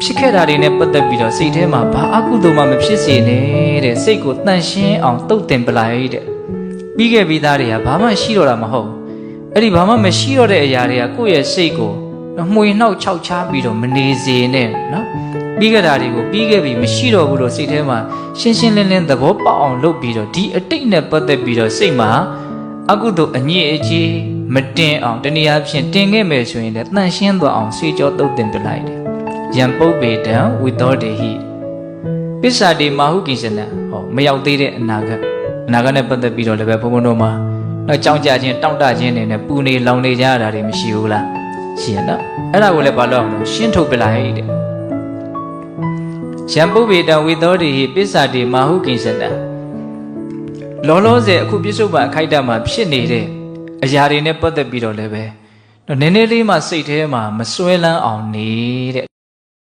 ဖြစ်ခဲ့တာတွေနဲ့ပတ်သက်ပြီးတော့စိတ်ထဲမှာဘာအကုသိုလ်မှမဖြစ်စေနဲ့တဲ့စိတ်ကိုတန့်ရှင်းအောင်တုတ်တင်ပလိုက်တဲ့ပြီးခဲ့ပြီးသားတွေကဘာမှရှိတော့တာမဟုတ်အဲ့ဒီဘာမှမရှိတော့တဲ့အရာတွေကကိုယ့်ရဲ့စိတ်ကိုမှွေနှောက်ခြောက်ချပြီးတော့မနေစေနဲ့နော်ပြီးခဲ့တာတွေကိုပြီးခဲ့ပြီမရှိတော့ဘူးလို့စိတ်ထဲမှာရှင်းရှင်းလင်းလင်းသဘောပေါက်အောင်လုပ်ပြီးတော့ဒီအတိတ်နဲ့ပတ်သက်ပြီးတော့စိတ်မှာအကုသိုလ်အညစ်အကြေးမတင်အောင်တနည်းအားဖြင့်တင်ခဲ့မယ်ဆိုရင်လည်းတန့်ရှင်းသွားအောင်စေကြောတုတ်တင်ပြလိုက်တယ်ယံပုပ္ပေတံဝိသောတေဟိပစ္စာတိမာဟုကိစ္စနံဟောမရောက်သေးတဲ့အနာဂတ်နဲ့ပတ်သက်ပြီးတော့လည်းပဲဘုံဘုံတို့မှာတော့ကြောင်းကြခြင်းတောင့်တခြင်းတွေနဲ့ပူနေလောင်နေကြရတာတွေမရှိဘူးလားရှိရနော်အဲ့ဒါကိုလည်းဘာလို့အောင်လို့ရှင်းထုတ်ပြလိုက်တဲ့ယံပုပ္ပေတံဝိသောတေဟိပစ္စာတိမာဟုကိစ္စနံလောလောဆယ်အခုပြစ္ဆုတ်ပံအခိုက်အတန့်မှာဖြစ်နေတဲ့အရာတွေနဲ့ပတ်သက်ပြီးတော့လည်းပဲနည်းနည်းလေးမှစိတ်ထဲမှာမစွဲလန်းအောင်နေတဲ့